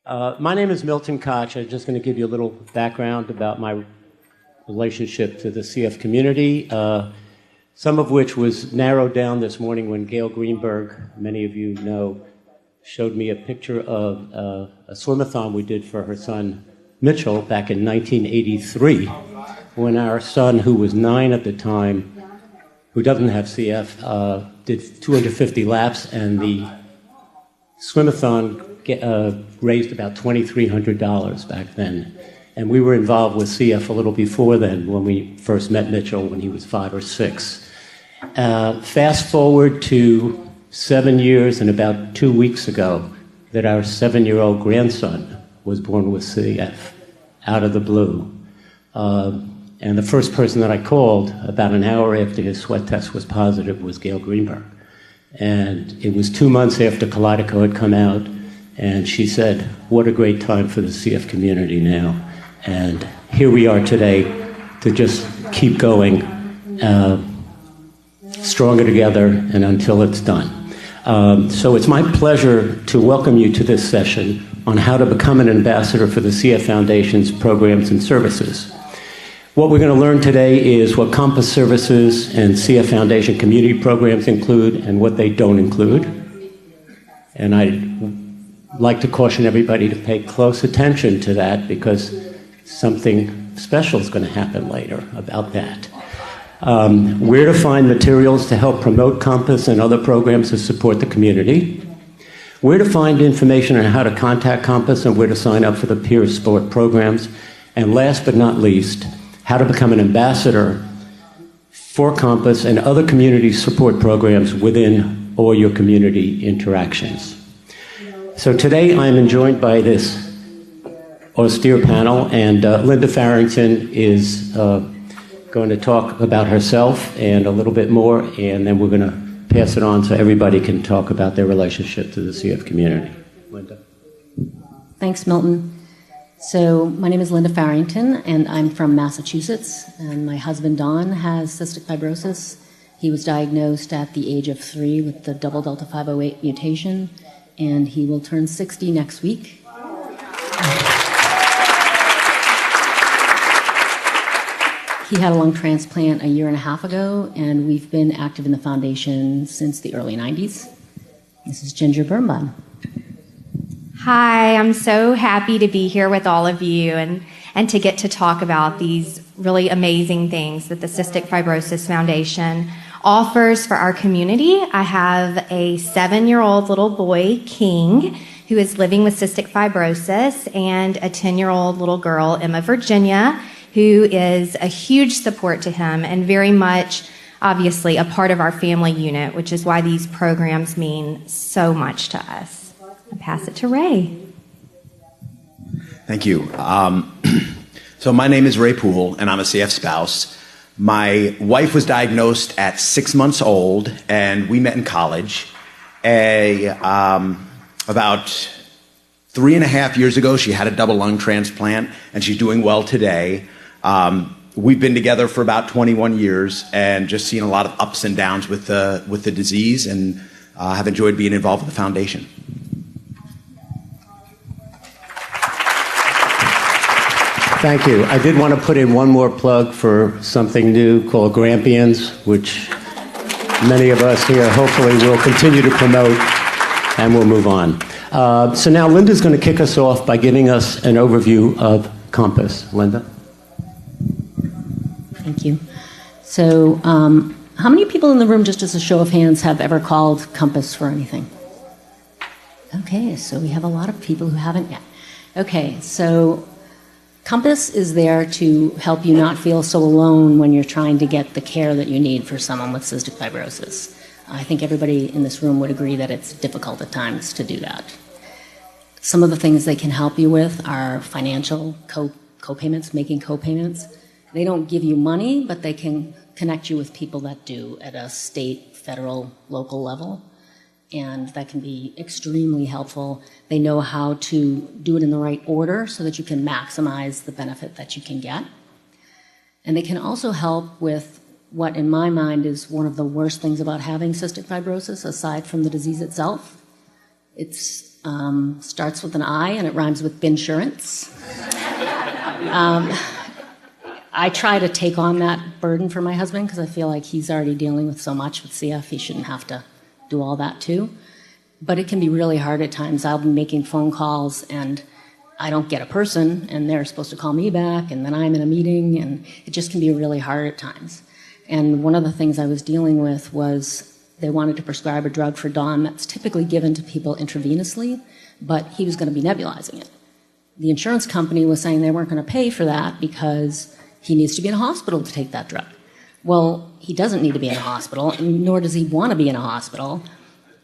My name is Milton Koch. I'm just going to give you a little background about my relationship to the CF community, some of which was narrowed down this morning when Gail Greenberg, many of you know, showed me a picture of a swimathon we did for her son Mitchell back in 1983, when our son, who was 9 at the time, who doesn't have CF, did 250 laps, and the swimathon raised about $2,300 back then. And we were involved with CF a little before then, when we first met Mitchell when he was 5 or 6. Fast forward to 7 years and about 2 weeks ago, that our 7-year-old grandson was born with CF out of the blue. And the first person that I called about an hour after his sweat test was positive was Gail Greenberg. And it was 2 months after Kaleido had come out, and she said, "What a great time for the CF community now." And here we are today to just keep going stronger together and until it's done. So it's my pleasure to welcome you to this session on how to become an ambassador for the CF Foundation's programs and services. What we're going to learn today is what Compass services and CF Foundation community programs include and what they don't include. And I'd like to caution everybody to pay close attention to that, because something special is going to happen later about that. Where to find materials to help promote Compass and other programs to support the community. Where to find information on how to contact Compass and where to sign up for the peer support programs. And last but not least, how to become an ambassador for Compass and other community support programs within all your community interactions. So today I'm joined by this austere panel, and Linda Farrington is going to talk about herself and a little bit more, and then we're going to pass it on so everybody can talk about their relationship to the CF community. Linda. Thanks, Milton. So my name is Linda Farrington, and I'm from Massachusetts, and my husband Don has cystic fibrosis. He was diagnosed at the age of 3 with the double delta 508 mutation, and he will turn 60 next week. He had a lung transplant a year and a half ago, and we've been active in the foundation since the early 90s. This is Ginger Birnbaum. Hi, I'm so happy to be here with all of you and to get to talk about these really amazing things that the Cystic Fibrosis Foundation offers for our community. I have a 7-year-old little boy, King, who is living with cystic fibrosis, and a 10-year-old little girl, Emma Virginia, who is a huge support to him and very much, obviously, a part of our family unit, which is why these programs mean so much to us. I'll pass it to Ray. Thank you. So my name is Ray Poole, and I'm a CF spouse. My wife was diagnosed at 6 months old, and we met in college. About 3.5 years ago, she had a double lung transplant, and she's doing well today. We've been together for about 21 years and just seen a lot of ups and downs with the disease, and have enjoyed being involved with the foundation. Thank you. I did want to put in one more plug for something new called Grampians, which many of us here hopefully will continue to promote, and we'll move on. So now Linda's going to kick us off by giving us an overview of Compass. Linda? Thank you. So how many people in the room, just as a show of hands, have ever called Compass for anything? Okay, so we have a lot of people who haven't yet. Okay, so Compass is there to help you not feel so alone when you're trying to get the care that you need for someone with cystic fibrosis. I think everybody in this room would agree that it's difficult at times to do that. Some of the things they can help you with are financial co-payments, making co-payments. They don't give you money, but they can connect you with people that do at a state, federal, local level. And that can be extremely helpful. They know how to do it in the right order so that you can maximize the benefit that you can get. And they can also help with what, in my mind, is one of the worst things about having cystic fibrosis, aside from the disease itself. It's Starts with an I and it rhymes with binsurance. I try to take on that burden for my husband because I feel like he's already dealing with so much with CF. He shouldn't have to do all that too. But it can be really hard at times. I'll be making phone calls and I don't get a person and they're supposed to call me back and then I'm in a meeting and it just can be really hard at times. And one of the things I was dealing with was they wanted to prescribe a drug for Don that's typically given to people intravenously, but he was going to be nebulizing it. The insurance company was saying they weren't going to pay for that because he needs to be in a hospital to take that drug. Well, he doesn't need to be in a hospital, nor does he want to be in a hospital.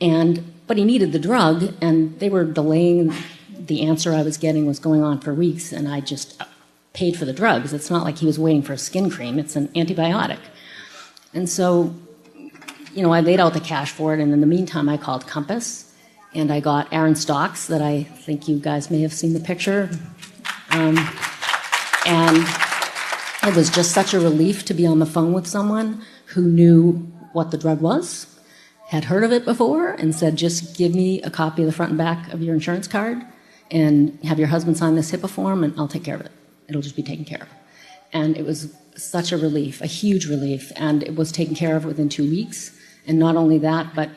But he needed the drug, and they were delaying. The answer I was getting was going on for weeks, and I just paid for the drugs. It's not like he was waiting for a skin cream. It's an antibiotic. And so, I laid out the cash for it, and in the meantime, I called Compass, and I got Aaron Stocks, that I think you guys may have seen the picture. And it was just such a relief to be on the phone with someone who knew what the drug was, had heard of it before, and said, just give me a copy of the front and back of your insurance card and have your husband sign this HIPAA form and I'll take care of it. It'll just be taken care of. And it was such a relief, a huge relief, and it was taken care of within 2 weeks. And not only that, but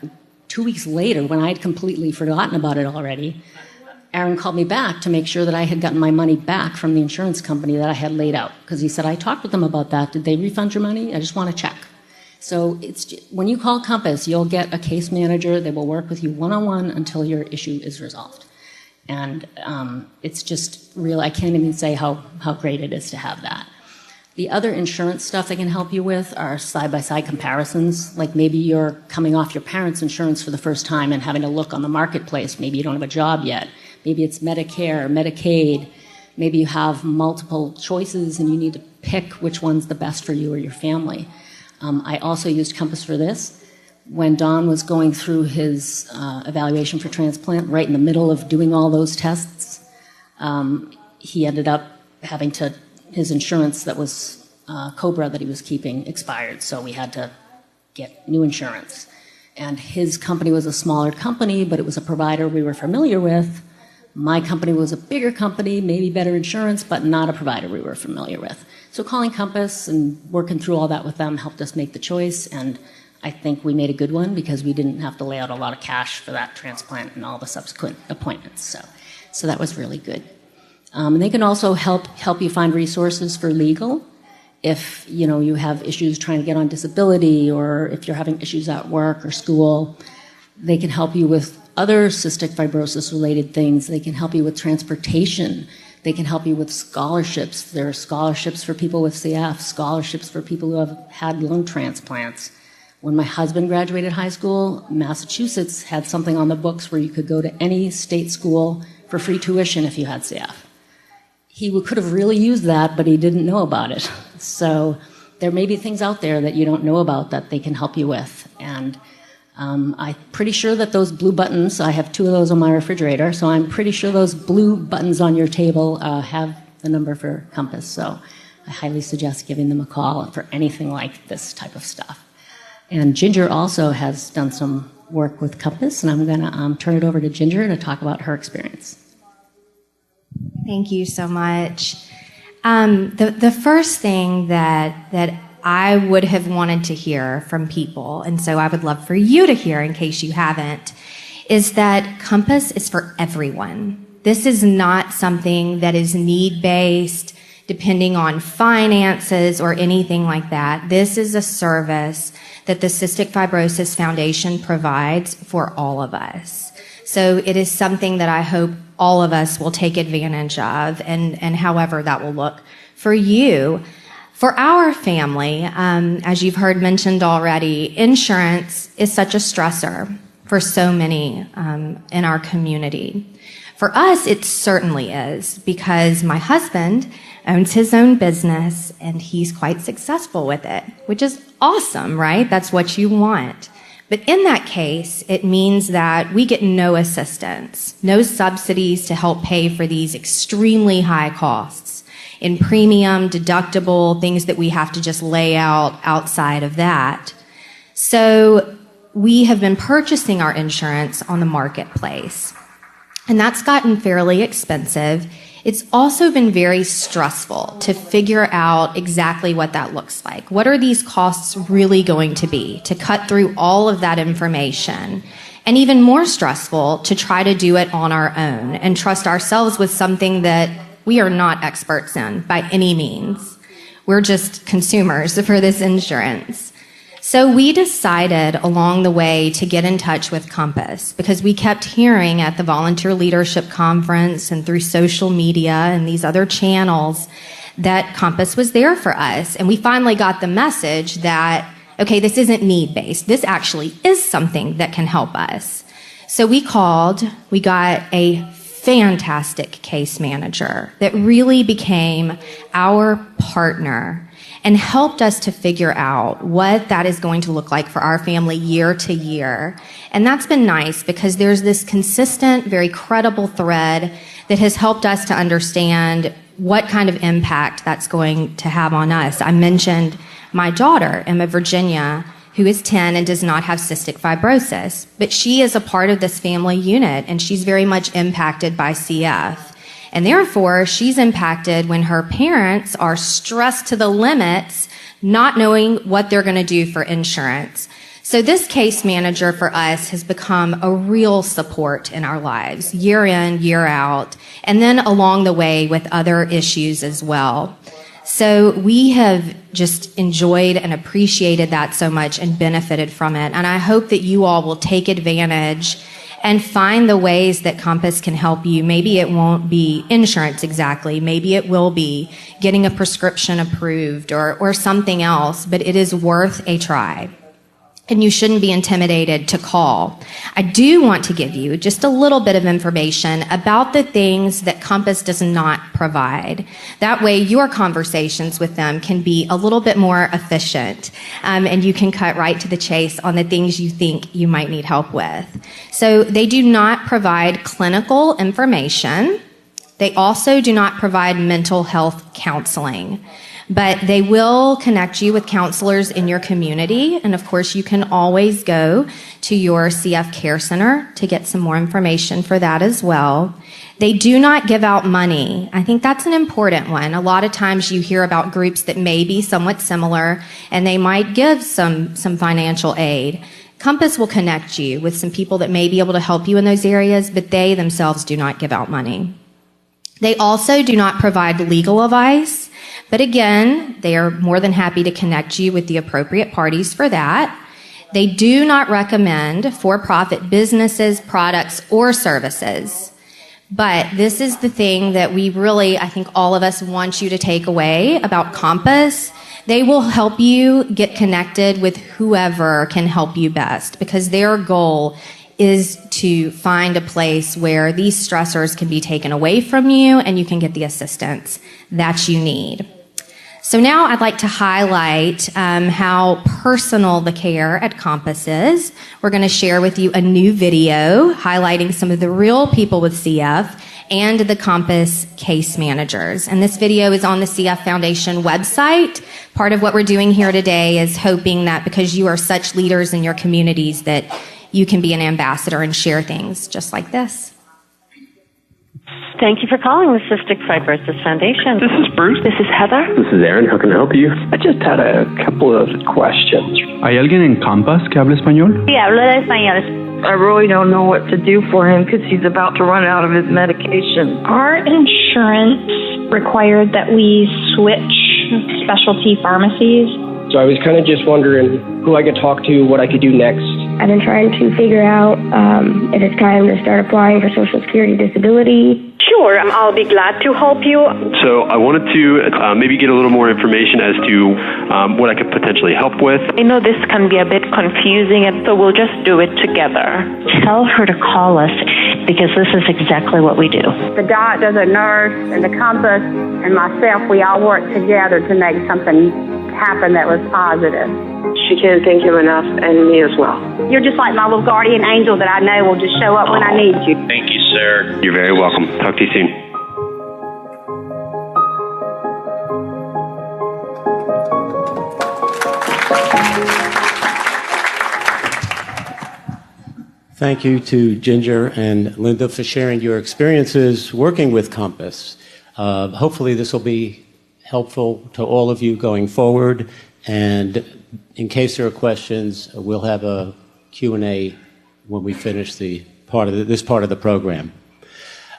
2 weeks later, when I had completely forgotten about it already, Aaron called me back to make sure that I had gotten my money back from the insurance company that I had laid out. Because he said, I talked with them about that. Did they refund your money? I just want to check. So when you call Compass, you'll get a case manager. They will work with you one-on-one until your issue is resolved. And it's just real. I can't even say how great it is to have that. The other insurance stuff they can help you with are side-by-side comparisons. Like maybe you're coming off your parents' insurance for the first time and having to look on the marketplace. Maybe you don't have a job yet. Maybe it's Medicare, Medicaid. Maybe you have multiple choices and you need to pick which one's the best for you or your family. I also used Compass for this. When Don was going through his evaluation for transplant, right in the middle of doing all those tests, he ended up having his insurance that was Cobra that he was keeping expired, so we had to get new insurance. And his company was a smaller company, but it was a provider we were familiar with. My company was a bigger company, maybe better insurance, but not a provider we were familiar with. So calling Compass and working through all that with them helped us make the choice, and I think we made a good one because we didn't have to lay out a lot of cash for that transplant and all the subsequent appointments. So that was really good. And they can also help you find resources for legal. If you have issues trying to get on disability, or if you're having issues at work or school, they can help you with other cystic fibrosis related things. They can help you with transportation. They can help you with scholarships. There are scholarships for people with CF, scholarships for people who have had lung transplants. When my husband graduated high school, Massachusetts had something on the books where you could go to any state school for free tuition if you had CF. He could have really used that, but he didn't know about it. So there may be things out there that you don't know about that they can help you with. And I'm pretty sure that those blue buttons, I have 2 of those on my refrigerator, so I'm pretty sure those blue buttons on your table have the number for Compass. So I highly suggest giving them a call for anything like this type of stuff. And Ginger also has done some work with Compass, and I'm going to turn it over to Ginger to talk about her experience. Thank you so much. The first thing that I would have wanted to hear from people, and so I would love for you to hear in case you haven't, is that Compass is for everyone. This is not something that is need-based, depending on finances or anything like that. This is a service that the Cystic Fibrosis Foundation provides for all of us. So it is something that I hope all of us will take advantage of, and however that will look for you. For our family, as you've heard mentioned already, insurance is such a stressor for so many in our community. For us, it certainly is, because my husband owns his own business and he's quite successful with it, which is awesome, right? That's what you want. But in that case, it means that we get no assistance, no subsidies to help pay for these extremely high costs in premium, deductible, things that we have to just lay out outside of that. So we have been purchasing our insurance on the marketplace. And that's gotten fairly expensive. It's also been very stressful to figure out exactly what that looks like. What are these costs really going to be to cut through all of that information? And even more stressful to try to do it on our own and trust ourselves with something that we are not experts in by any means. We're just consumers for this insurance. So we decided along the way to get in touch with Compass because we kept hearing at the Volunteer Leadership Conference and through social media and these other channels that Compass was there for us. And we finally got the message that, okay, this isn't need-based. This actually is something that can help us. So we called, we got a fantastic case manager that really became our partner and helped us to figure out what that is going to look like for our family year to year. And that's been nice because there's this consistent, very credible thread that has helped us to understand what kind of impact that's going to have on us. I mentioned my daughter, Emma Virginia, who is 10 and does not have cystic fibrosis, but she is a part of this family unit and she's very much impacted by CF. And therefore, she's impacted when her parents are stressed to the limits, not knowing what they're going to do for insurance. So this case manager for us has become a real support in our lives, year in, year out, and then along the way with other issues as well. So we have just enjoyed and appreciated that so much and benefited from it. And I hope that you all will take advantage and find the ways that Compass can help you. Maybe it won't be insurance exactly. Maybe it will be getting a prescription approved or something else, but it is worth a try. And you shouldn't be intimidated to call. I do want to give you just a little bit of information about the things that Compass does not provide. That way your conversations with them can be a little bit more efficient, and you can cut right to the chase on the things you think you might need help with. So they do not provide clinical information. They also do not provide mental health counseling. But they will connect you with counselors in your community. And of course, you can always go to your CF Care Center to get some more information for that as well. They do not give out money. I think that's an important one. A lot of times you hear about groups that may be somewhat similar and they might give some financial aid. Compass will connect you with some people that may be able to help you in those areas, but they themselves do not give out money. They also do not provide legal advice. But again, they are more than happy to connect you with the appropriate parties for that. They do not recommend for-profit businesses, products, or services. But this is the thing that we really, I think all of us want you to take away about Compass. They will help you get connected with whoever can help you best because their goal is to find a place where these stressors can be taken away from you and you can get the assistance that you need. So now I'd like to highlight how personal the care at Compass is. We're going to share with you a new video highlighting some of the real people with CF and the Compass case managers. And this video is on the CF Foundation website. Part of what we're doing here today is hoping that because you are such leaders in your communities that you can be an ambassador and share things just like this. Thank you for calling the Cystic Fibrosis Foundation. This is Bruce. This is Heather. This is Aaron. How can I help you? I just had a couple of questions. ¿Hay alguien en Compass que hable español? Sí, hablo de español. I really don't know what to do for him because he's about to run out of his medication. Our insurance required that we switch specialty pharmacies. So I was kind of just wondering who I could talk to, what I could do next. I've been trying to figure out if it's time to start applying for Social Security disability. Sure, I'll be glad to help you. So I wanted to maybe get a little more information as to what I could potentially help with. I know this can be a bit confusing, and so we'll just do it together. Tell her to call us because this is exactly what we do. The doctor, the nurse, and the Compass, and myself, we all worked together to make something happen that was positive. She can't thank you enough, and me as well. You're just like my little guardian angel that I know will just show up when I need you. Thank you, sir. You're very welcome. Talk to you soon. Thank you to Ginger and Linda for sharing your experiences working with Compass. Hopefully this will be helpful to all of you going forward. And in case there are questions, we'll have a Q&A when we finish this part of the program.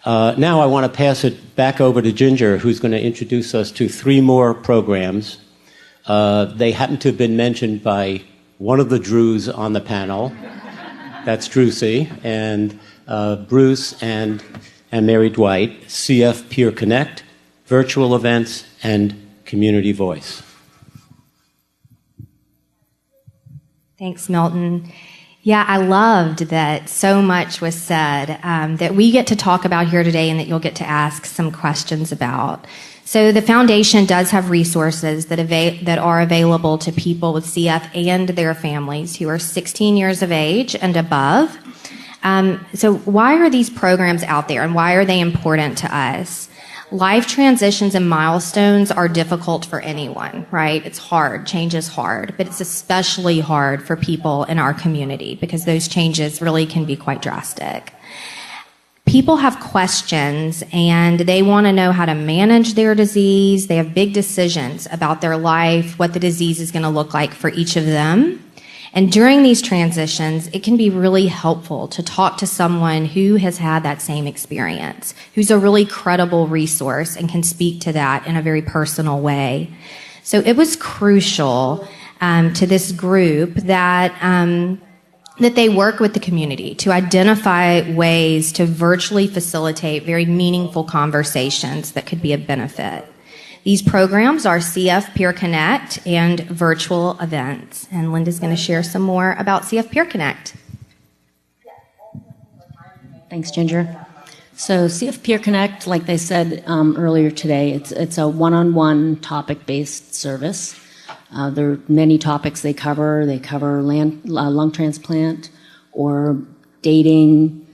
Now I want to pass it back over to Ginger, who's going to introduce us to 3 more programs. They happen to have been mentioned by one of the Drews on the panel. That's Drewsy, and Bruce and Mary Dwight, CF Peer Connect, virtual events, and community voice. Thanks, Milton. Yeah, I loved that so much was said that we get to talk about here today and that you'll get to ask some questions about. So the foundation does have resources that are available to people with CF and their families who are 16 years of age and above. So why are these programs out there and why are they important to us? Life transitions and milestones are difficult for anyone, right? It's hard. Change is hard, but it's especially hard for people in our community because those changes really can be quite drastic. People have questions and they want to know how to manage their disease. They have big decisions about their life, what the disease is going to look like for each of them. And during these transitions, it can be really helpful to talk to someone who has had that same experience, who's a really credible resource and can speak to that in a very personal way. So it was crucial to this group that they work with the community to identify ways to virtually facilitate very meaningful conversations that could be of benefit. These programs are CF Peer Connect and virtual events. And Linda's going to share some more about CF Peer Connect. Thanks, Ginger. So CF Peer Connect, like they said earlier today, it's a one-on-one topic-based service. There are many topics they cover. They cover lung transplant or dating,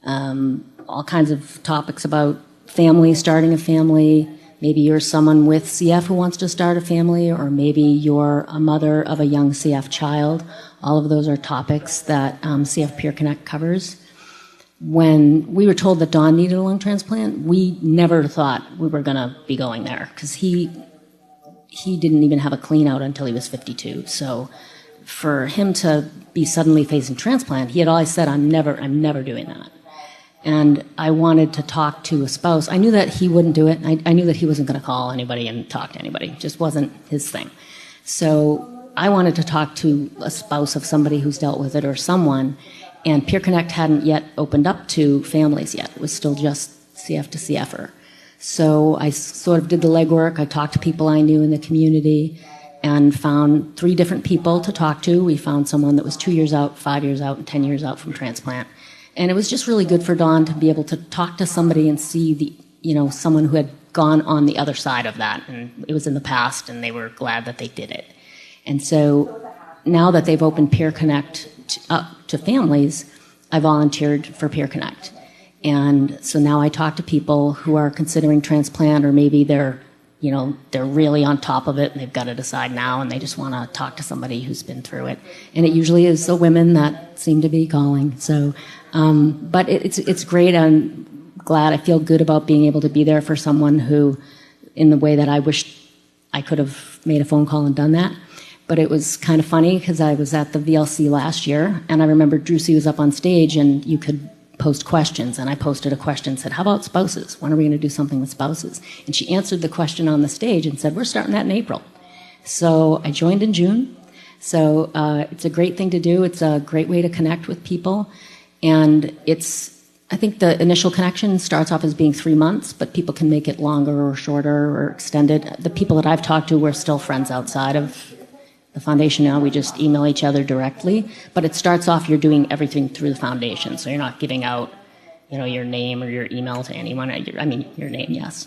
all kinds of topics about family, starting a family. Maybe you're someone with CF who wants to start a family, or maybe you're a mother of a young CF child. All of those are topics that CF Peer Connect covers. When we were told that Don needed a lung transplant, we never thought we were going to be going there because he didn't even have a clean out until he was 52. So for him to be suddenly facing transplant, he had always said, I'm never doing that. And I wanted to talk to a spouse. I knew that he wouldn't do it. I knew that he wasn't going to call anybody and talk to anybody. It just wasn't his thing. So I wanted to talk to a spouse of somebody who's dealt with it or someone, and Peer Connect hadn't yet opened up to families yet. It was still just CF to CFer. So I sort of did the legwork. I talked to people I knew in the community and found 3 different people to talk to. We found someone that was 2 years out, 5 years out, and 10 years out from transplant. And it was just really good for Dawn to be able to talk to somebody and see someone who had gone on the other side of that. And it was in the past, and they were glad that they did it. And so now that they've opened Peer Connect up to families, I volunteered for Peer Connect. And so now I talk to people who are considering transplant, or maybe they're really on top of it and they've got to decide now and they just want to talk to somebody who's been through it. And it usually is the women that seem to be calling. So, but it's great. I'm glad. I feel good about being able to be there for someone who, in the way that I wished I could have made a phone call and done that. But it was kind of funny because I was at the VLC last year and I remember Drewsy was up on stage and you could post questions, and I posted a question and said, how about spouses? When are we going to do something with spouses? And she answered the question on the stage and said, we're starting that in April. So I joined in June. So it's a great thing to do. It's a great way to connect with people. And I think the initial connection starts off as being 3 months, but people can make it longer or shorter or extended. The people that I've talked to, we're still friends outside of the foundation now. We just email each other directly, but it starts off you're doing everything through the foundation, so you're not giving out, your name or your email to anyone. I mean, your name, yes,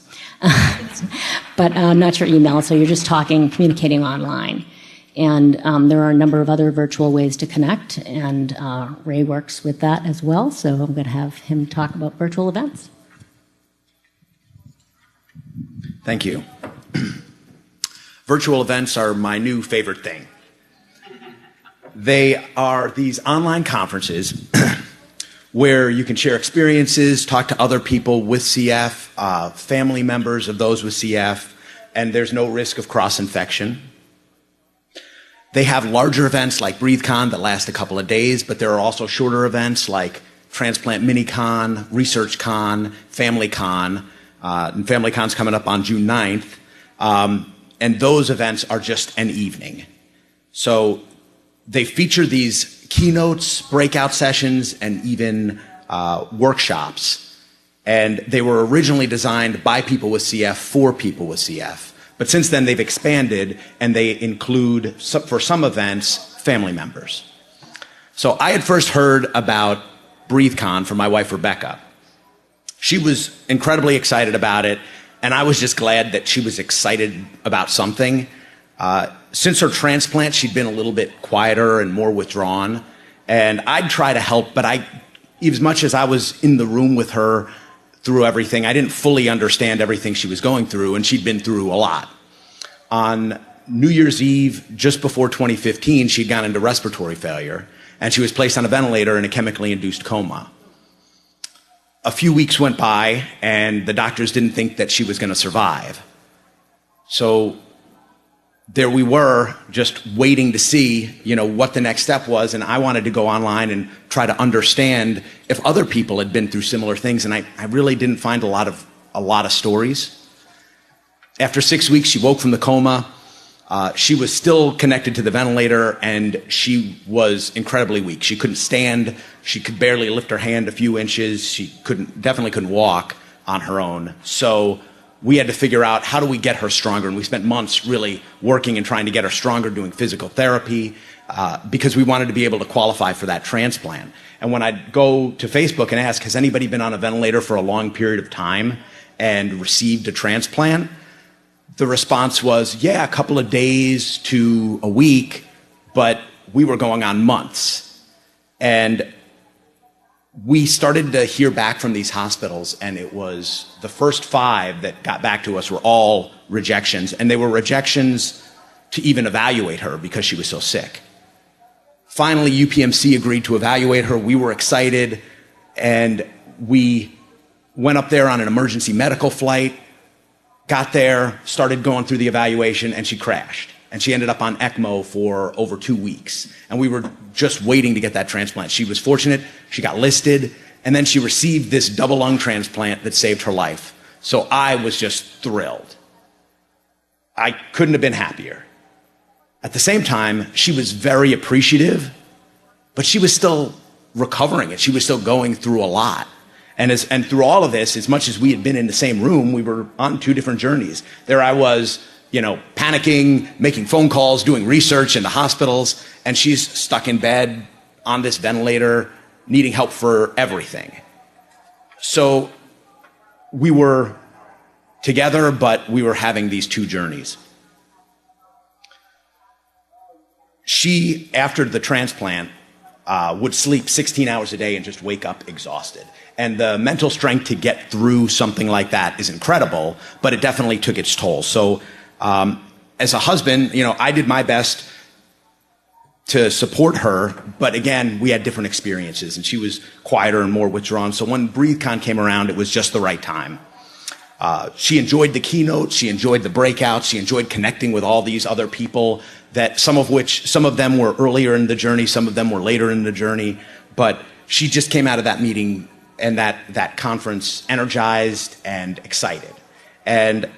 but not your email. So you're just communicating online, and there are a number of other virtual ways to connect, and Ray works with that as well. So I'm going to have him talk about virtual events. Thank you. Virtual events are my new favorite thing. They are these online conferences where you can share experiences, talk to other people with CF, family members of those with CF, and there's no risk of cross-infection. They have larger events like BreatheCon that last a couple of days, but there are also shorter events like Transplant MiniCon, ResearchCon, FamilyCon, and FamilyCon's coming up on June 9th, and those events are just an evening. So they feature these keynotes, breakout sessions, and even workshops. And they were originally designed by people with CF for people with CF. But since then, they've expanded, and they include, for some events, family members. So I had first heard about BreatheCon from my wife, Rebecca. She was incredibly excited about it, and I was just glad that she was excited about something. Since her transplant, she'd been a little bit quieter and more withdrawn, and I'd try to help, but as much as I was in the room with her through everything, I didn't fully understand everything she was going through, and she'd been through a lot. On New Year's Eve, just before 2015, she'd gone into respiratory failure, and she was placed on a ventilator in a chemically induced coma. A few weeks went by, and the doctors didn't think that she was going to survive. So there we were, just waiting to see, what the next step was, and I wanted to go online and try to understand if other people had been through similar things, and I really didn't find a lot of stories. After 6 weeks, she woke from the coma. She was still connected to the ventilator, and she was incredibly weak. She couldn't stand. She could barely lift her hand a few inches. She definitely couldn't walk on her own. So we had to figure out, how do we get her stronger? And we spent months really working and trying to get her stronger, doing physical therapy, because we wanted to be able to qualify for that transplant. And when I'd go to Facebook and ask, has anybody been on a ventilator for a long period of time and received a transplant? The response was, yeah, a couple of days to a week, but we were going on months. And we started to hear back from these hospitals, and it was the first 5 that got back to us were all rejections, and they were rejections to even evaluate her because she was so sick. Finally, UPMC agreed to evaluate her. We were excited, and we went up there on an emergency medical flight, got there, started going through the evaluation, and she crashed. And she ended up on ECMO for over 2 weeks. And we were just waiting to get that transplant. She was fortunate, she got listed, and then she received this double lung transplant that saved her life. So I was just thrilled. I couldn't have been happier. At the same time, she was very appreciative, but she was still recovering it. She was still going through a lot. And through all of this, as much as we had been in the same room, we were on 2 different journeys. There I was, panicking, making phone calls, doing research in the hospitals, and she's stuck in bed on this ventilator, needing help for everything. So we were together, but we were having these 2 journeys. She, after the transplant, would sleep 16 hours a day and just wake up exhausted. And the mental strength to get through something like that is incredible, but it definitely took its toll. So as a husband, I did my best to support her, but again, we had different experiences, and she was quieter and more withdrawn. So when BreatheCon came around, it was just the right time. She enjoyed the keynote, she enjoyed the breakouts, she enjoyed connecting with all these other people, that some of them were earlier in the journey, some of them were later in the journey, but she just came out of that meeting and that conference energized and excited. And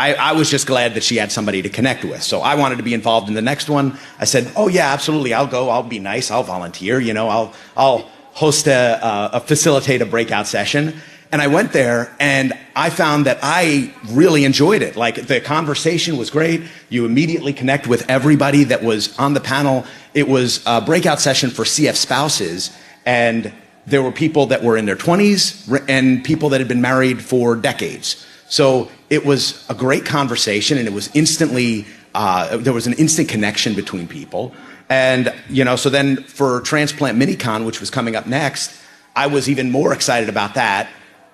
I was just glad that she had somebody to connect with. So I wanted to be involved in the next one. I said, oh yeah, absolutely, I'll go, I'll be nice, I'll volunteer, I'll host facilitate a breakout session. And I went there, and I found that I really enjoyed it. Like, the conversation was great. You immediately connect with everybody that was on the panel. It was a breakout session for CF spouses, and there were people that were in their 20s and people that had been married for decades. So it was a great conversation, and it was instantly, there was an instant connection between people. And, so then for Transplant MiniCon, which was coming up next, I was even more excited about that.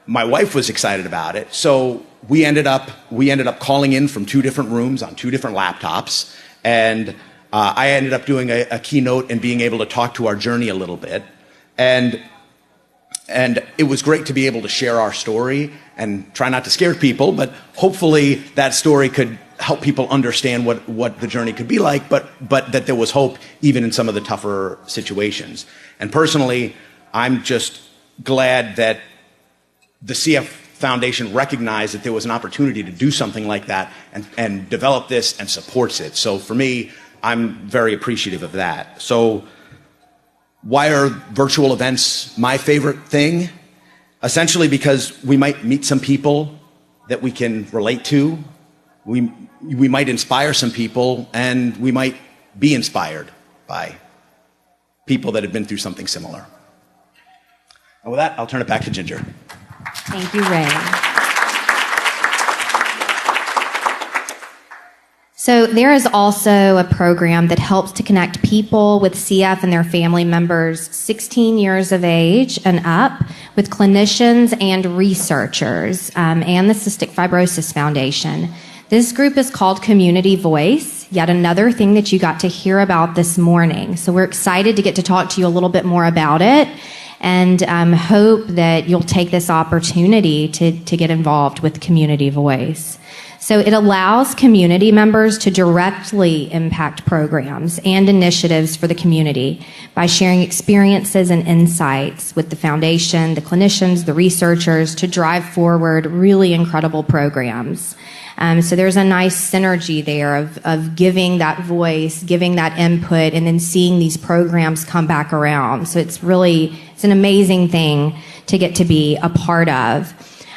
My wife was excited about it. So we ended up calling in from 2 different rooms on 2 different laptops. And I ended up doing a keynote and being able to talk to our journey a little bit. And it was great to be able to share our story and try not to scare people, but hopefully that story could help people understand what the journey could be like, but that there was hope even in some of the tougher situations. And personally, I'm just glad that the CF Foundation recognized that there was an opportunity to do something like that and develop this and supports it. So for me, I'm very appreciative of that. So why are virtual events my favorite thing? Essentially because we might meet some people that we can relate to. We might inspire some people, and we might be inspired by people that have been through something similar. And with that, I'll turn it back to Ginger. Thank you, Ray. So there is also a program that helps to connect people with CF and their family members 16 years of age and up with clinicians and researchers and the Cystic Fibrosis Foundation. This group is called Community Voice, yet another thing that you got to hear about this morning. So we're excited to get to talk to you a little bit more about it, and hope that you'll take this opportunity to get involved with Community Voice. So it allows community members to directly impact programs and initiatives for the community by sharing experiences and insights with the foundation, the clinicians, the researchers to drive forward really incredible programs. So there's a nice synergy there of giving that voice, giving that input, and then seeing these programs come back around. So it's an amazing thing to get to be a part of.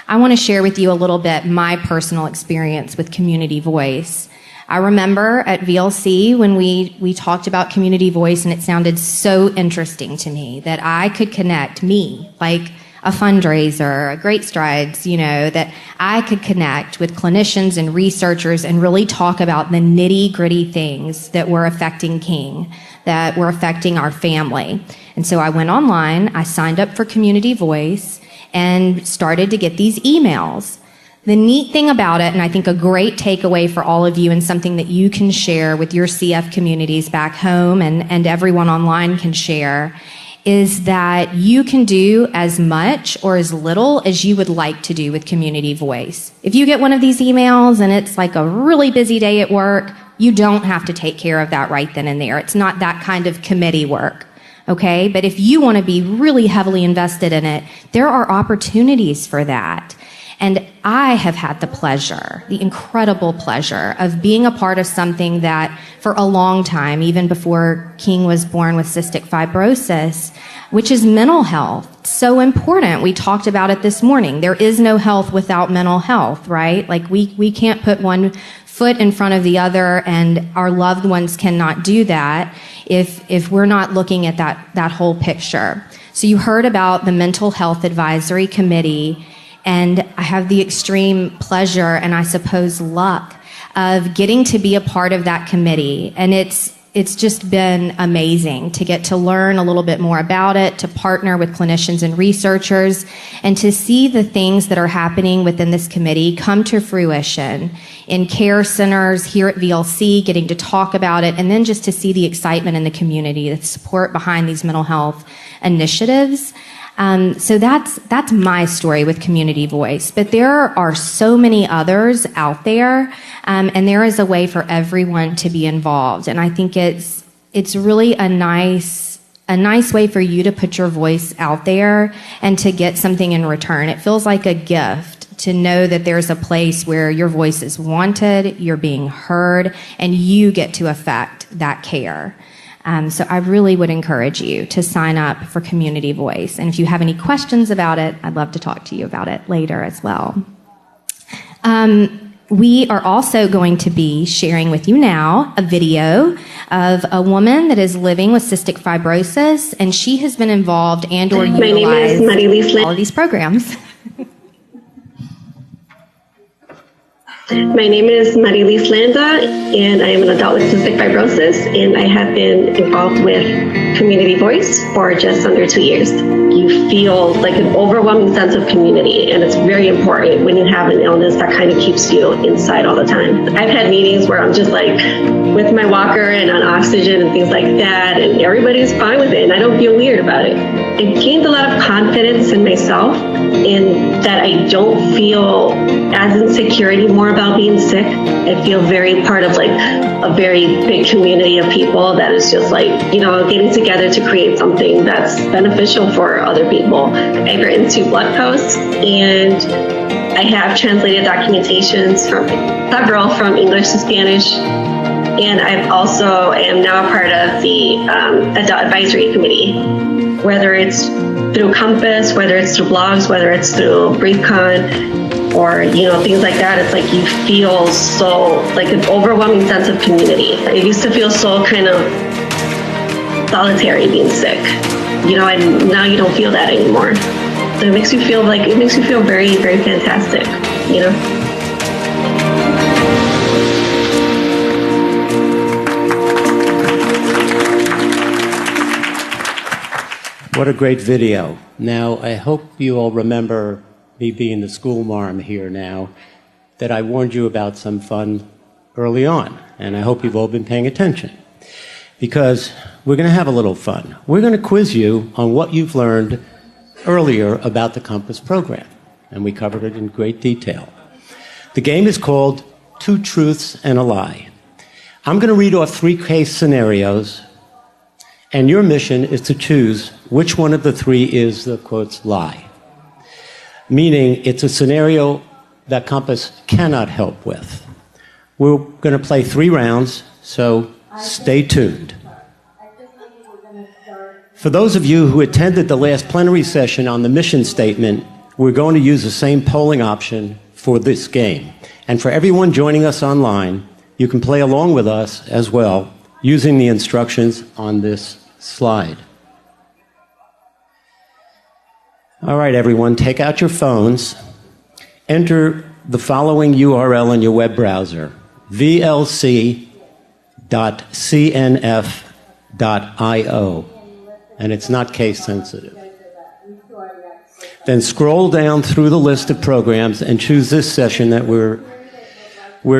I want to share with you a little bit my personal experience with Community Voice. I remember at VLC when we talked about Community Voice, and it sounded so interesting to me that I could connect me, like a fundraiser, a Great Strides, that I could connect with clinicians and researchers and really talk about the nitty-gritty things that were affecting King, that were affecting our family. And so I went online, I signed up for Community Voice, and started to get these emails. The neat thing about it, and I think a great takeaway for all of you and something that you can share with your CF communities back home and everyone online can share, is that you can do as much or as little as you would like to do with Community Voice. If you get one of these emails and it's like a really busy day at work, you don't have to take care of that right then and there. It's not that kind of committee work. Okay, but if you want to be really heavily invested in it, there are opportunities for that. And I have had the incredible pleasure of being a part of something that for a long time, even before King was born with cystic fibrosis, which is mental health. It's so important. We talked about it this morning. There is no health without mental health, right? Like we can't put one foot in front of the other, and our loved ones cannot do that if we're not looking at that whole picture. So you heard about the Mental Health Advisory Committee, and I have the extreme pleasure and I suppose luck of getting to be a part of that committee. And it's just been amazing to get to learn a little bit more about it, to partner with clinicians and researchers, and to see the things that are happening within this committee come to fruition in care centers here at VLC, getting to talk about it, and then just to see the excitement in the community, the support behind these mental health initiatives. So that's my story with Community Voice. But there are so many others out there, and there is a way for everyone to be involved. And I think it's really a nice way for you to put your voice out there and to get something in return. It feels like a gift to know that there's a place where your voice is wanted, you're being heard, and you get to affect that care. So I really would encourage you to sign up for Community Voice. And if you have any questions about it, I'd love to talk to you about it later as well. We are also going to be sharing with you now a video of a woman that is living with cystic fibrosis, and she has been involved and or utilized all of these programs. My name is Marilise Landa, and I am an adult with cystic fibrosis, and I have been involved with community voice for just under 2 years. You feel like an overwhelming sense of community, and it's very important when you have an illness that kind of keeps you inside all the time. I've had meetings where I'm just like with my walker and on oxygen and things like that, and everybody's fine with it, and I don't feel weird about it. It gained a lot of confidence in myself, in that I don't feel as insecure anymore about being sick. I feel very part of like a very big community of people that is just like, getting together to create something that's beneficial for other people. I've written 2 blog posts, and I have translated documentations from several from English to Spanish. And I also am now a part of the Adult Advisory Committee, whether it's through Compass, whether it's through blogs, whether it's through BreatheCon, or things like that. It's like you feel so like an overwhelming sense of community. I used to feel so kind of solitary being sick, and now you don't feel that anymore. So it makes you feel very, very fantastic, What a great video. Now, I hope you all remember me being the school marm here now, that I warned you about some fun early on, and I hope you've all been paying attention. Because we're going to have a little fun. We're going to quiz you on what you've learned earlier about the Compass program, and we covered it in great detail. The game is called 2 Truths and a Lie. I'm going to read off 3 case scenarios, and your mission is to choose which one of the 3 is the, quotes, lie. Meaning it's a scenario that Compass cannot help with. We're going to play 3 rounds, so stay tuned. For those of you who attended the last plenary session on the mission statement, we're going to use the same polling option for this game. And for everyone joining us online, you can play along with us as well using the instructions on this slide. All right, everyone, take out your phones. Enter the following URL in your web browser, vlc.cnf.io, and it's not case sensitive. Then scroll down through the list of programs and choose this session that we're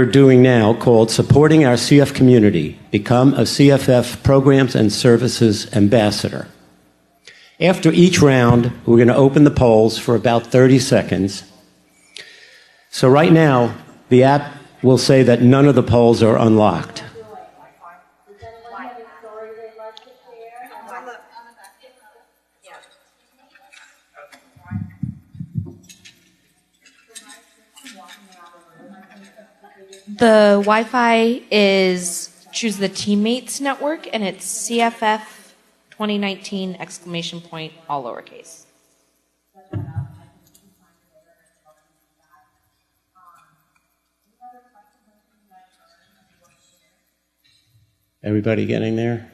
doing now, called Supporting Our CF Community. Become a CFF Programs and Services Ambassador. After each round, we're going to open the polls for about 30 seconds. So right now, the app will say that none of the polls are unlocked. The Wi-Fi is choose the Teammates network, and it's CFF 2019 exclamation point, all lowercase. Everybody getting there?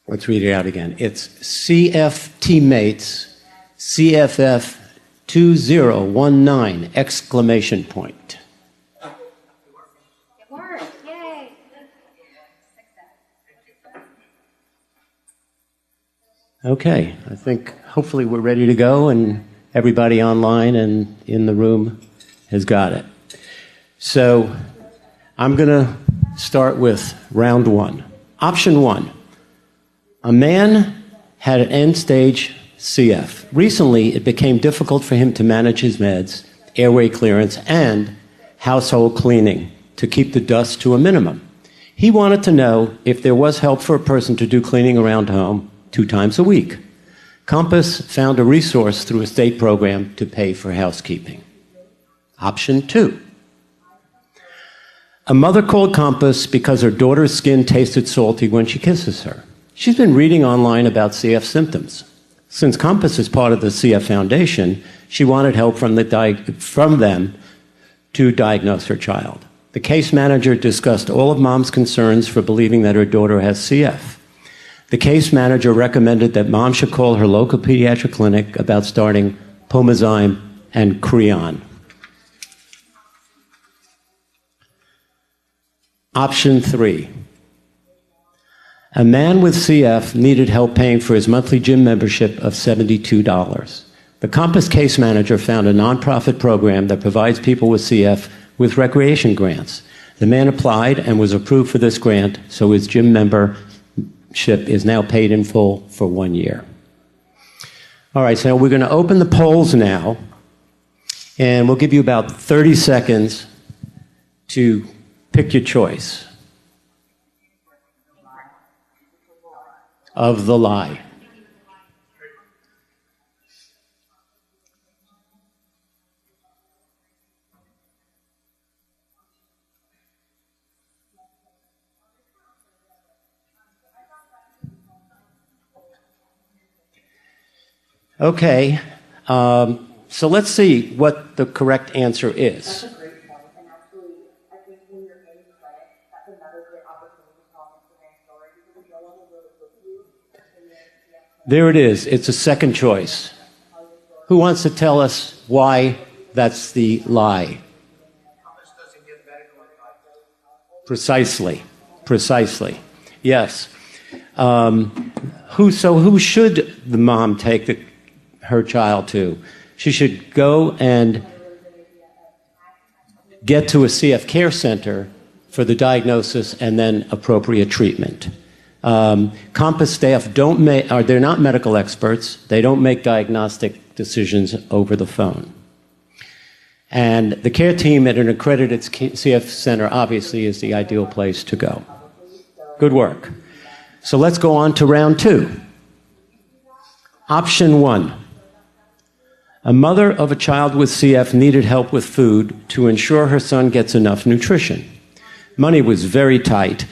Let's read it out again. It's CF Teammates, CFF 2019 exclamation point. It worked. Yay. Okay, I think hopefully we're ready to go, and everybody online and in the room has got it. So I'm going to start with round 1. Option 1. A man had an end-stage CF. Recently, it became difficult for him to manage his meds, airway clearance, and household cleaning to keep the dust to a minimum. He wanted to know if there was help for a person to do cleaning around home 2 times a week. Compass found a resource through a state program to pay for housekeeping. Option 2. A mother called Compass because her daughter's skin tasted salty when she kisses her. She's been reading online about CF symptoms. Since Compass is part of the CF Foundation, she wanted help from them to diagnose her child. The case manager discussed all of Mom's concerns for believing that her daughter has CF. The case manager recommended that Mom should call her local pediatric clinic about starting Pomazyme and Creon. Option 3. A man with CF needed help paying for his monthly gym membership of $72. The Compass case manager found a nonprofit program that provides people with CF with recreation grants. The man applied and was approved for this grant, so his gym membership is now paid in full for 1 year. All right, so we're going to open the polls now, and we'll give you about 30 seconds to pick your choice of the lie. Okay, so let's see what the correct answer is. There it is. It's a second choice. Who wants to tell us why that's the lie? Precisely. Precisely. Yes. Who should the mom take her child to? She should go and get to a CF care center for the diagnosis and then appropriate treatment. Compass staff they're not medical experts. They don't make diagnostic decisions over the phone. And the care team at an accredited CF center obviously is the ideal place to go. Good work. So let's go on to round 2. Option 1. A mother of a child with CF needed help with food to ensure her son gets enough nutrition. Money was very tight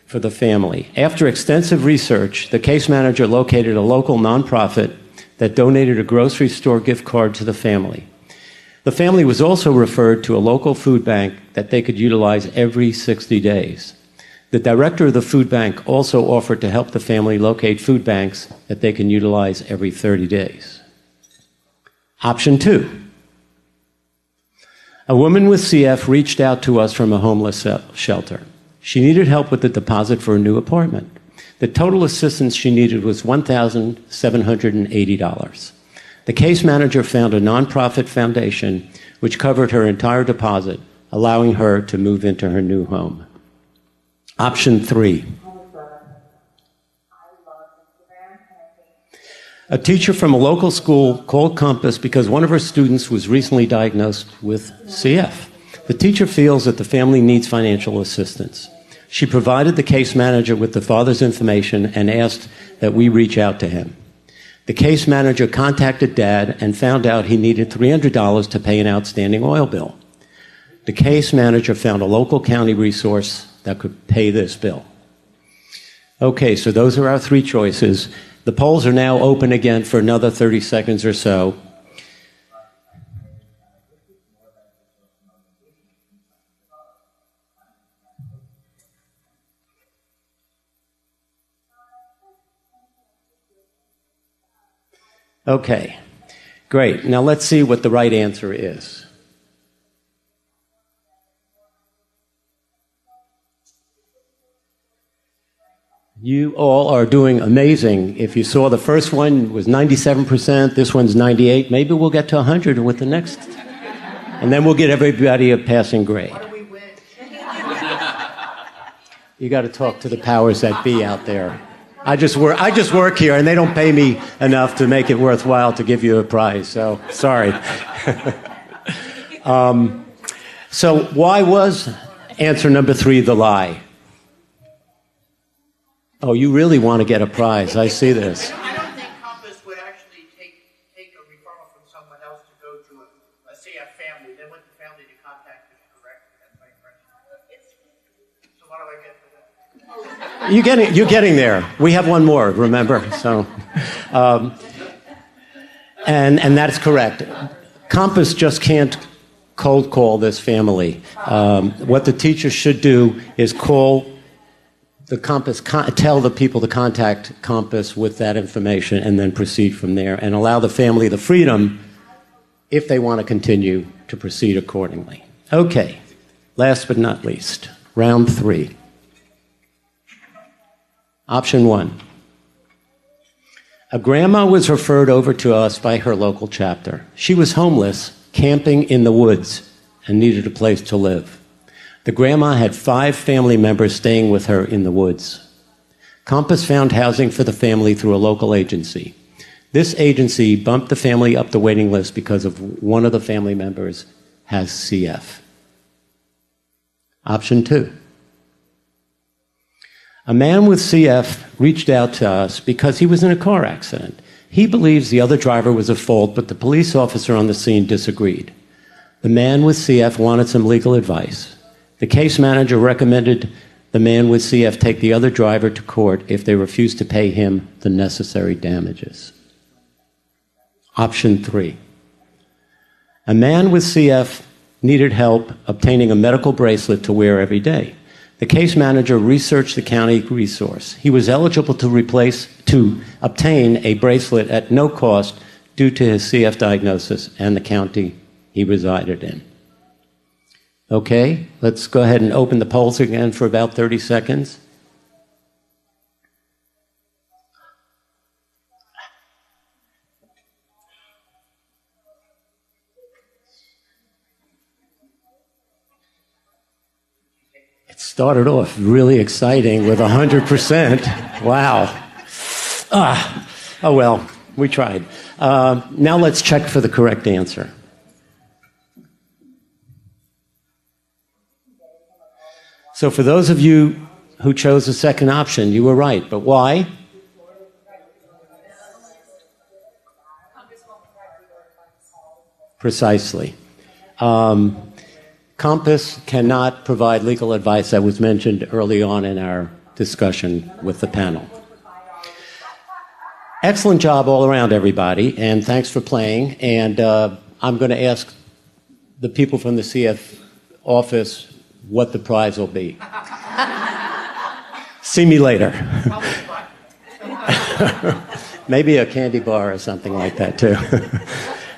for the family. After extensive research, the case manager located a local nonprofit that donated a grocery store gift card to the family. The family was also referred to a local food bank that they could utilize every 60 days. The director of the food bank also offered to help the family locate food banks that they can utilize every 30 days. Option 2. A woman with CF reached out to us from a homeless shelter. She needed help with the deposit for a new apartment. The total assistance she needed was $1,780. The case manager found a nonprofit foundation which covered her entire deposit, allowing her to move into her new home. Option 3. A teacher from a local school called Compass because one of her students was recently diagnosed with CF. The teacher feels that the family needs financial assistance. She provided the case manager with the father's information and asked that we reach out to him. The case manager contacted Dad and found out he needed $300 to pay an outstanding oil bill. The case manager found a local county resource that could pay this bill. Okay, so those are our 3 choices. The polls are now open again for another 30 seconds or so. Okay, great. Now let's see what the right answer is. You all are doing amazing. If you saw the first one was 97%, this one's 98%, maybe we'll get to 100 with the next. And then we'll get everybody a passing grade. You got to talk to the powers that be out there. I just work here, and they don't pay me enough to make it worthwhile to give you a prize, so sorry. So why was answer number 3 the lie? Oh, you really want to get a prize. I see this. I don't think Compass would actually take a referral from someone else to go to a CF family. They want the family to contact them, correct? That's my impression. So why do I get to that? You're getting there. We have one more, remember? So, and that's correct. Compass just can't cold call this family. What the teacher should do is call the Compass, tell the people to contact Compass with that information and then proceed from there and allow the family the freedom, if they want to continue, to proceed accordingly. Okay, last but not least, Round 3. Option 1. A grandma was referred over to us by her local chapter. She was homeless, camping in the woods, and needed a place to live. The grandma had 5 family members staying with her in the woods. Compass found housing for the family through a local agency. This agency bumped the family up the waiting list because of one of the family members has CF. Option 2. A man with CF reached out to us because he was in a car accident. He believes the other driver was at fault, but the police officer on the scene disagreed. The man with CF wanted some legal advice. The case manager recommended the man with CF take the other driver to court if they refused to pay him the necessary damages. Option 3. A man with CF needed help obtaining a medical bracelet to wear every day. The case manager researched the county resource. He was eligible to obtain a bracelet at no cost due to his CF diagnosis and the county he resided in. Okay, let's go ahead and open the polls again for about 30 seconds. It started off really exciting with 100%. Wow. Oh well, we tried. Now let's check for the correct answer. So for those of you who chose the second option, you were right. But why? Precisely. Compass cannot provide legal advice that was mentioned early on in our discussion with the panel. Excellent job all around, everybody, and thanks for playing. And I'm going to ask the people from the CF office what the prize will be. See me later. Maybe a candy bar or something like that, too.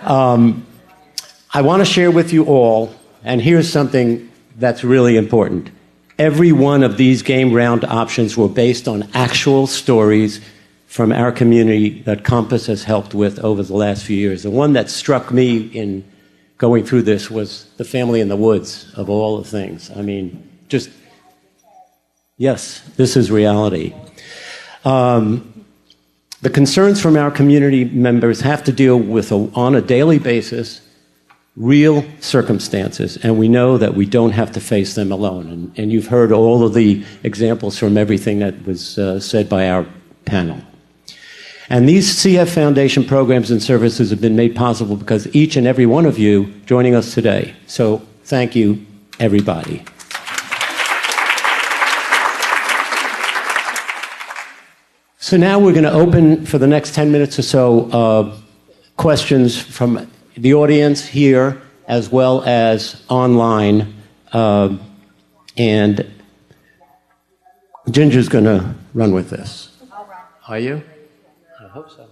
I want to share with you all, and here's something that's really important. Every one of these game round options were based on actual stories from our community that Compass has helped with over the last few years. The one that struck me in going through this was the family in the woods, of all the things. I mean, just, yes, this is reality. The concerns from our community members have to deal with, on a daily basis, real circumstances, and we know that we don't have to face them alone. And you've heard all of the examples from everything that was said by our panel. And these CF Foundation programs and services have been made possible because each and every one of you joining us today. So thank you, everybody. So now we're going to open for the next 10 minutes or so questions from the audience here as well as online. And Ginger's going to run with this. Are you? I hope so.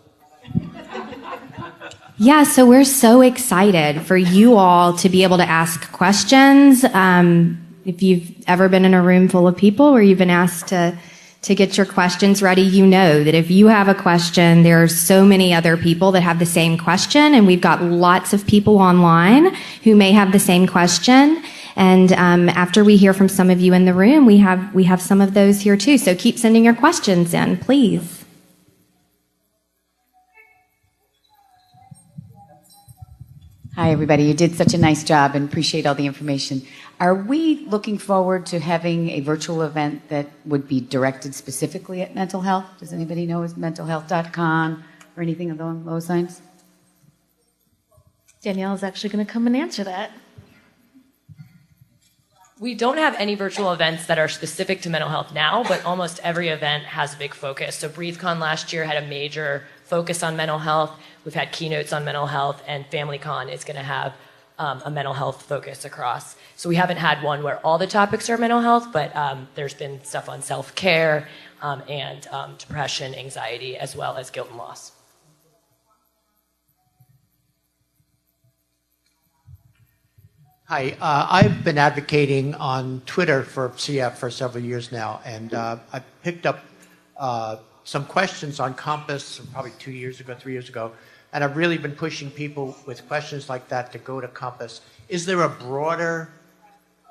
Yeah, so we're so excited for you all to be able to ask questions. If you've ever been in a room full of people or you've been asked to get your questions ready, you know that if you have a question, there are so many other people that have the same question, and we've got lots of people online who may have the same question. And after we hear from some of you in the room, we have some of those here too. So keep sending your questions in, please. Hi, everybody. You did such a nice job and appreciate all the information. Are we looking forward to having a virtual event that would be directed specifically at mental health? Does anybody know is mentalhealth.com or anything along those lines? Danielle is actually going to come and answer that. We don't have any virtual events that are specific to mental health now, but almost every event has a big focus. So BreatheCon last year had a major focus on mental health. We've had keynotes on mental health, and FamilyCon is going to have a mental health focus across. So we haven't had one where all the topics are mental health, but there's been stuff on self-care and depression, anxiety, as well as guilt and loss. Hi, I've been advocating on Twitter for CF for several years now, and I picked up some questions on Compass probably 2 years ago, 3 years ago, and I've really been pushing people with questions like that to go to Compass. Is there a broader,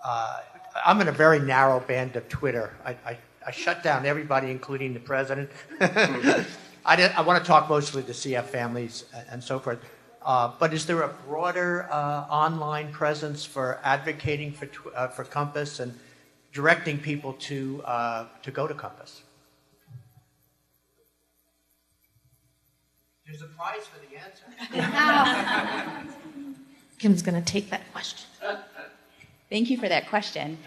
I'm in a very narrow band of Twitter. I shut down everybody, including the president. I want to talk mostly to CF families and so forth. But is there a broader online presence for advocating for Compass and directing people to go to Compass? There's a prize for the answer. Kim's going to take that question. Thank you for that question.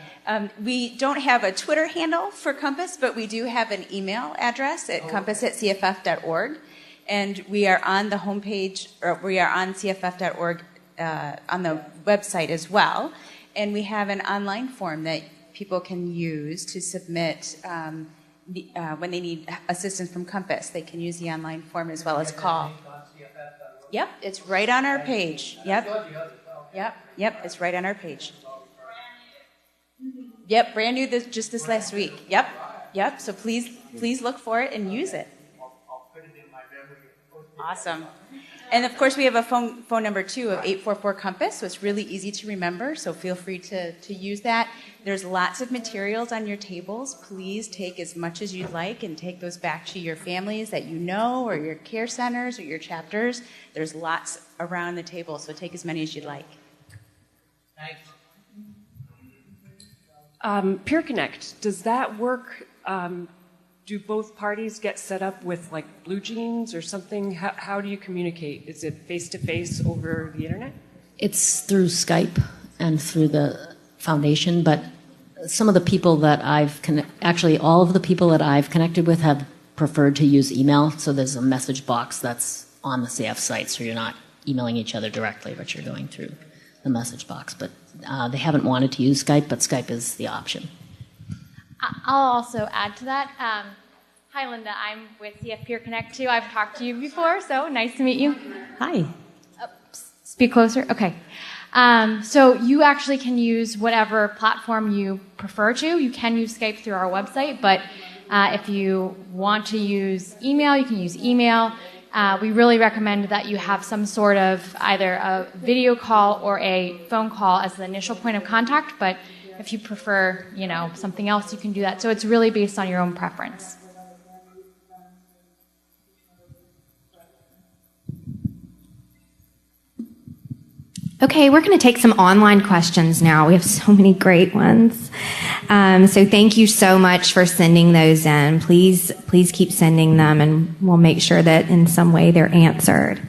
We don't have a Twitter handle for Compass, but we do have an email address at compass@cff.org. And we are on the homepage, or we are on cff.org on the website as well. And we have an online form that people can use to submit when they need assistance from Compass. They can use the online form as well as call. Yep, it's right on our page. Yep, it's right on our page. Yep, brand new just this last week. Yep. So please look for it and use it. Awesome. And of course, we have a phone number too of 844-COMPASS, so it's really easy to remember, so feel free to use that. There's lots of materials on your tables. Please take as much as you'd like and take those back to your families that you know, or your care centers, or your chapters. There's lots around the table, so take as many as you'd like. Thanks. Peer Connect, does that work? Do both parties get set up with like blue jeans or something? How do you communicate? Is it face-to-face over the internet? It's through Skype and through the foundation, but some of the people that actually all of the people that I've connected with have preferred to use email, so there's a message box that's on the CF site, so you're not emailing each other directly, but you're going through the message box. But they haven't wanted to use Skype, but Skype is the option. I'll also add to that. Hi, Linda. I'm with CF Peer Connect too. I've talked to you before, so nice to meet you. Hi. Speak closer. Okay. So you actually can use whatever platform you prefer to. You can use Skype through our website, but if you want to use email, you can use email. We really recommend that you have some sort of either a video call or a phone call as the initial point of contact, but if you prefer, something else, you can do that. So it's really based on your own preference. Okay, we're going to take some online questions now. We have so many great ones. So thank you so much for sending those in. Please keep sending them, and we'll make sure that in some way they're answered.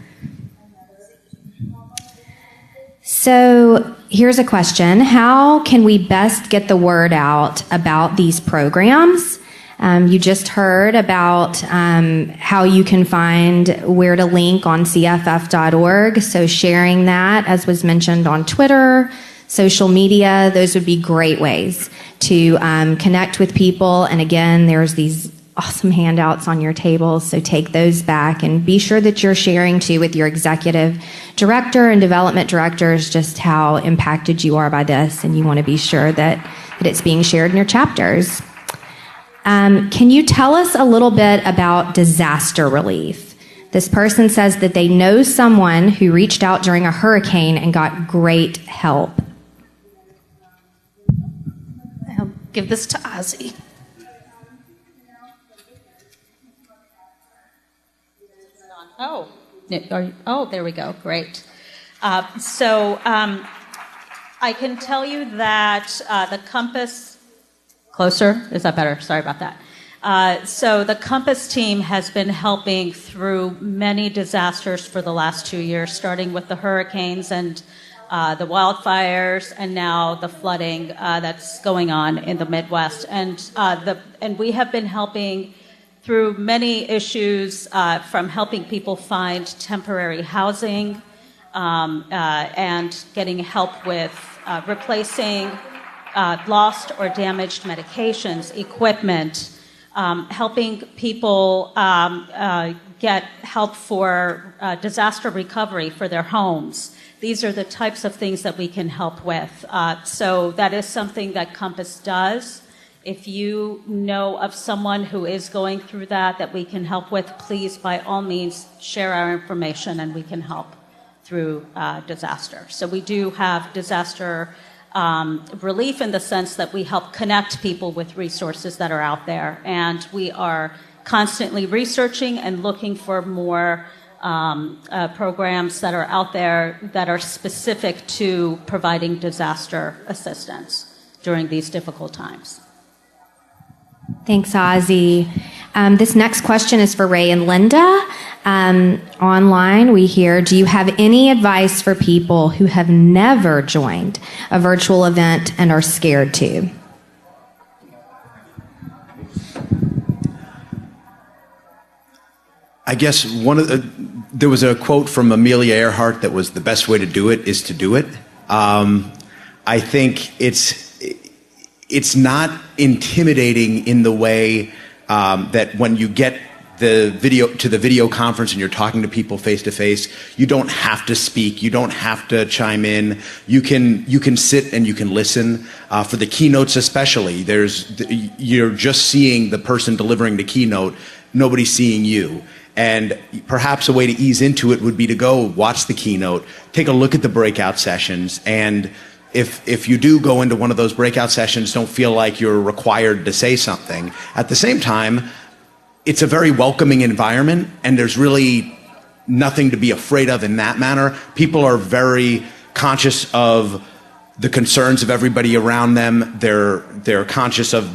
So here's a question. How can we best get the word out about these programs? You just heard about how you can find where to link on cff.org. So sharing that, as was mentioned on Twitter, social media, those would be great ways to connect with people. And again, there's these awesome handouts on your tables, so take those back and be sure that you're sharing too with your executive director and development directors just how impacted you are by this, and you want to be sure that it's being shared in your chapters. Can you tell us a little bit about disaster relief? This person says that they know someone who reached out during a hurricane and got great help. I'll give this to Ozzy. There we go. Great. So I can tell you that the Compass... Closer? Is that better? Sorry about that. So the Compass team has been helping through many disasters for the last 2 years, starting with the hurricanes and the wildfires, and now the flooding that's going on in the Midwest. And we have been helping through many issues, from helping people find temporary housing and getting help with replacing lost or damaged medications, equipment, helping people get help for disaster recovery for their homes. These are the types of things that we can help with. So that is something that Compass does. If you know of someone who is going through that we can help with, please, by all means, share our information and we can help through disaster. So we do have disaster relief in the sense that we help connect people with resources that are out there. And we are constantly researching and looking for more programs that are out there that are specific to providing disaster assistance during these difficult times. Thanks, Ozzy. This next question is for Ray and Linda. Online, we hear, do you have any advice for people who have never joined a virtual event and are scared to? I guess there was a quote from Amelia Earhart that was, the best way to do it is to do it. I think it's not intimidating in the way that when you get the video conference and you're talking to people face to face, you don't have to speak, you don't have to chime in. You can sit and you can listen. For the keynotes especially, you're just seeing the person delivering the keynote, nobody's seeing you. And perhaps a way to ease into it would be to go watch the keynote, take a look at the breakout sessions, and if you do go into one of those breakout sessions, don't feel like you're required to say something. At the same time, it's a very welcoming environment, and there's really nothing to be afraid of in that manner. People are very conscious of the concerns of everybody around them. They're conscious of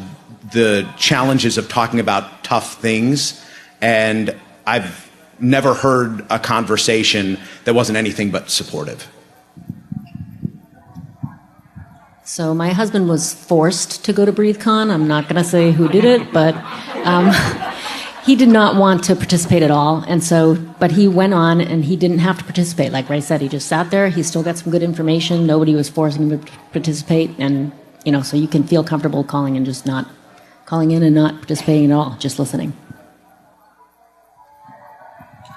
the challenges of talking about tough things, and I've never heard a conversation that wasn't anything but supportive. So my husband was forced to go to BreatheCon. I'm not going to say who did it, but he did not want to participate at all. And so, but he went on and he didn't have to participate. Like Ray said, he just sat there. He still got some good information. Nobody was forcing him to participate. And, so you can feel comfortable calling in and not participating at all, just listening.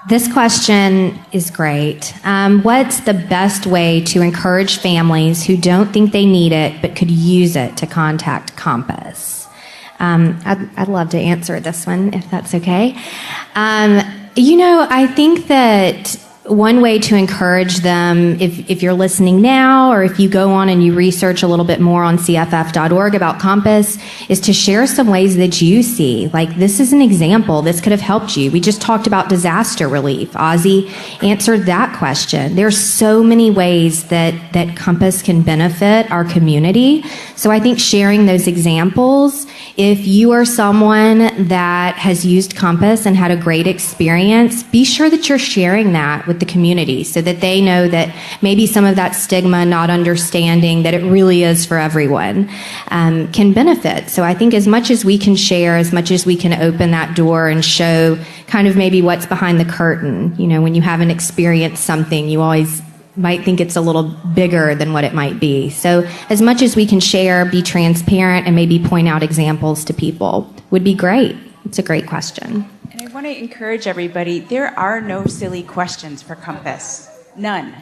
This question is great. What's the best way to encourage families who don't think they need it but could use it to contact Compass? I'd love to answer this one if that's okay. I think that one way to encourage them, if you're listening now, or if you go on and you research a little bit more on cff.org about Compass, is to share some ways that you see, like, this is an example, this could have helped you. We just talked about disaster relief. Ozzy answered that question. There's so many ways that Compass can benefit our community. So I think sharing those examples, if you are someone that has used Compass and had a great experience, be sure that you're sharing that with the community so that they know that maybe some of that stigma, not understanding that it really is for everyone, can benefit. So I think as much as we can share, as much as we can open that door and show kind of maybe what's behind the curtain, when you haven't experienced something, you always might think it's a little bigger than what it might be. So as much as we can share, be transparent, and maybe point out examples to people would be great. It's a great question. And I want to encourage everybody, there are no silly questions for Compass. None.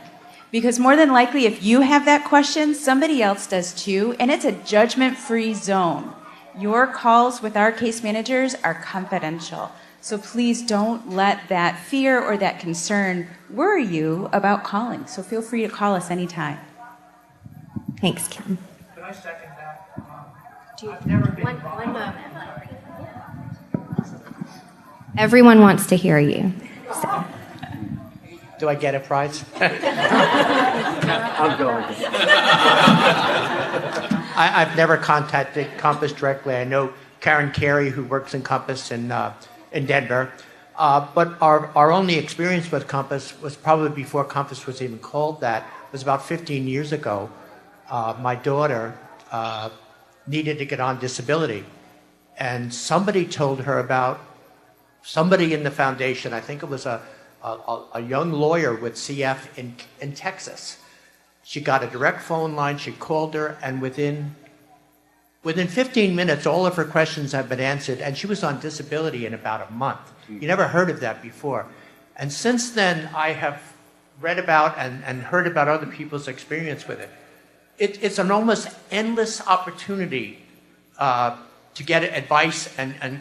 Because more than likely, if you have that question, somebody else does too, and it's a judgment-free zone. Your calls with our case managers are confidential. So please don't let that fear or that concern worry you about calling. So feel free to call us anytime. Thanks, Kim. Can I second that? I've never been one moment. Everyone wants to hear you. So. Do I get a prize? I'm going. I've never contacted Compass directly. I know Karen Carey, who works in Compass in Denver. But our only experience with Compass was probably before Compass was even called that. It was about 15 years ago. My daughter needed to get on disability. And somebody told her about somebody in the foundation. I think it was a young lawyer with CF in Texas. She got a direct phone line. She called her, and within Within 15 minutes, all of her questions have been answered, and she was on disability in about a month. You never heard of that before. And since then, I have read about and heard about other people's experience with it. It's an almost endless opportunity to get advice and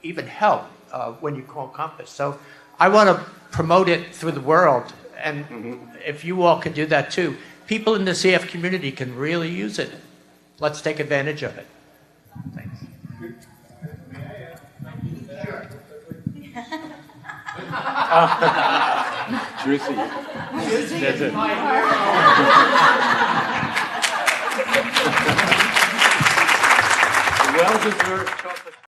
even help when you call Compass. So I want to promote it through the world, and if you all can do that too. People in the CF community can really use it. Let's take advantage of it. Thanks. Juicy. That's it. Well-deserved